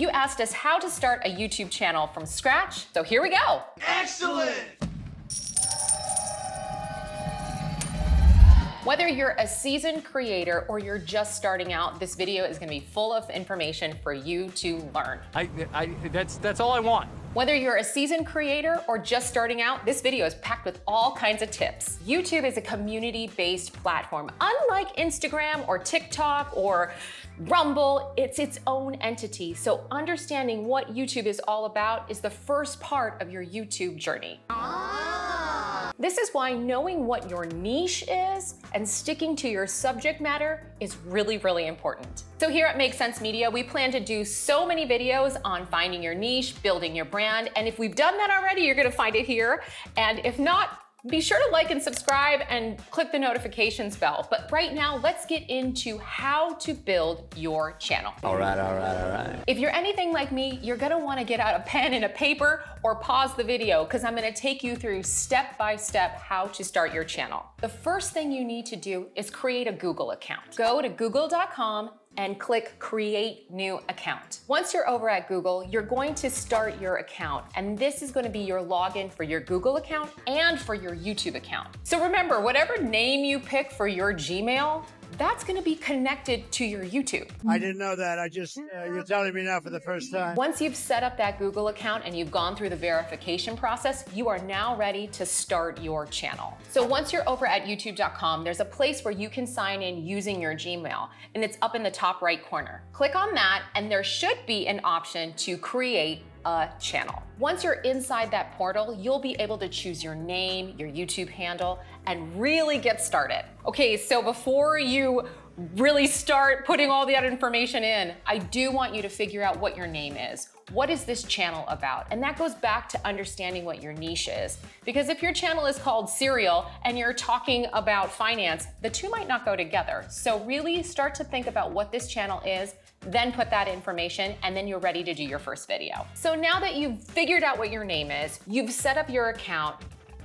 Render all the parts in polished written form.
You asked us how to start a YouTube channel from scratch, so here we go. Excellent! Whether you're a seasoned creator or you're just starting out, this video is gonna be full of information for you to learn. That's all I want. Whether you're a seasoned creator or just starting out, this video is packed with all kinds of tips. YouTube is a community-based platform. Unlike Instagram or TikTok or Rumble, it's its own entity. So understanding what YouTube is all about is the first part of your YouTube journey. This is why knowing what your niche is and sticking to your subject matter is really, really important. So here at Make Sense Media, we plan to do so many videos on finding your niche, building your brand, and if we've done that already, you're gonna find it here. And if not, be sure to like and subscribe and click the notifications bell. But right now, let's get into how to build your channel. All right. If you're anything like me, you're gonna wanna get out a pen and a paper or pause the video because I'm gonna take you through step-by-step how to start your channel. The first thing you need to do is create a Google account. Go to google.com and click Create New Account. Once you're over at Google, you're going to start your account, and this is going to be your login for your Google account and for your YouTube account. So remember, whatever name you pick for your Gmail, that's going to be connected to your YouTube. I didn't know that. You're telling me now for the first time. Once you've set up that Google account and you've gone through the verification process, you are now ready to start your channel. So once you're over at youtube.com, there's a place where you can sign in using your Gmail, and it's up in the top right corner. Click on that, and there should be an option to create a channel. Once you're inside that portal, you'll be able to choose your name, your YouTube handle, and really get started. Okay, so before you really start putting all that information in, I do want you to figure out what your name is. What is this channel about? And that goes back to understanding what your niche is. Because if your channel is called Cereal and you're talking about finance, the two might not go together. So really start to think about what this channel is, then put that information, and then you're ready to do your first video. So now that you've figured out what your name is, you've set up your account,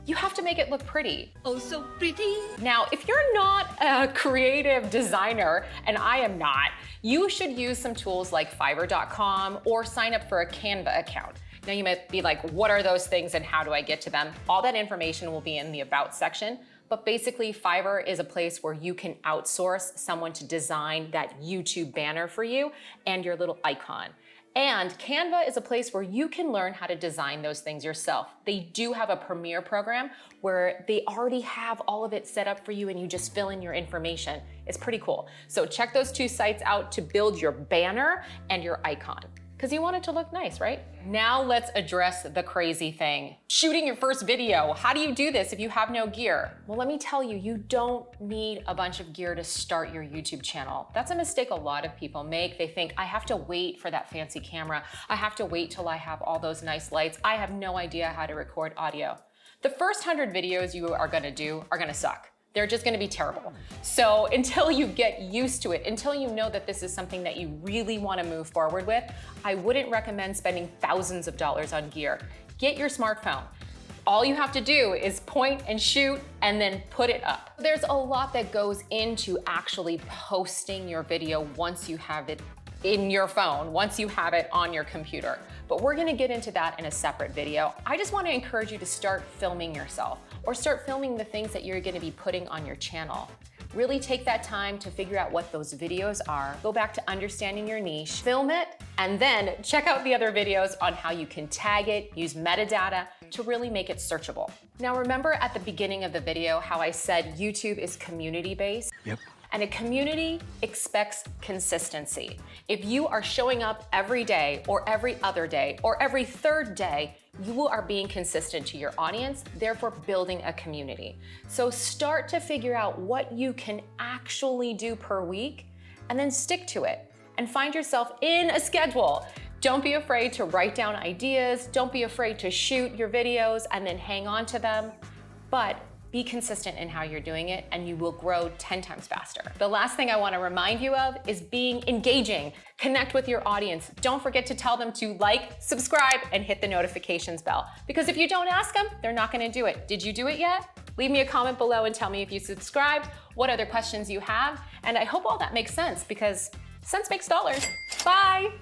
you have to make it look pretty. Oh, so pretty. Now, if you're not a creative designer, and I am not, you should use some tools like Fiverr.com or sign up for a Canva account. Now you might be like, what are those things and how do I get to them? All that information will be in the About section. But basically, Fiverr is a place where you can outsource someone to design that YouTube banner for you and your little icon. And Canva is a place where you can learn how to design those things yourself. They do have a Premiere program where they already have all of it set up for you and you just fill in your information. It's pretty cool. So check those two sites out to build your banner and your icon, because you want it to look nice, right? Now let's address the crazy thing. Shooting your first video. How do you do this if you have no gear? Well, let me tell you, you don't need a bunch of gear to start your YouTube channel. That's a mistake a lot of people make. They think, I have to wait for that fancy camera. I have to wait till I have all those nice lights. I have no idea how to record audio. The first 100 videos you are gonna do are gonna suck. They're just gonna be terrible. So until you get used to it, until you know that this is something that you really wanna move forward with, I wouldn't recommend spending thousands of dollars on gear. Get your smartphone. All you have to do is point and shoot and then put it up. There's a lot that goes into actually posting your video once you have it in your phone, once you have it on your computer. But we're gonna get into that in a separate video. I just wanna encourage you to start filming yourself or start filming the things that you're gonna be putting on your channel. Really take that time to figure out what those videos are, go back to understanding your niche, film it, and then check out the other videos on how you can tag it, use metadata to really make it searchable. Now remember at the beginning of the video how I said YouTube is community-based? Yep. And a community expects consistency. If you are showing up every day or every other day or every third day, you are being consistent to your audience, therefore building a community. So start to figure out what you can actually do per week and then stick to it and find yourself in a schedule. Don't be afraid to write down ideas. Don't be afraid to shoot your videos and then hang on to them. But be consistent in how you're doing it and you will grow 10 times faster. The last thing I want to remind you of is being engaging. Connect with your audience. Don't forget to tell them to like, subscribe, and hit the notifications bell. Because if you don't ask them, they're not going to do it. Did you do it yet? Leave me a comment below and tell me if you subscribed, what other questions you have, and I hope all that makes sense because sense makes dollars. Bye.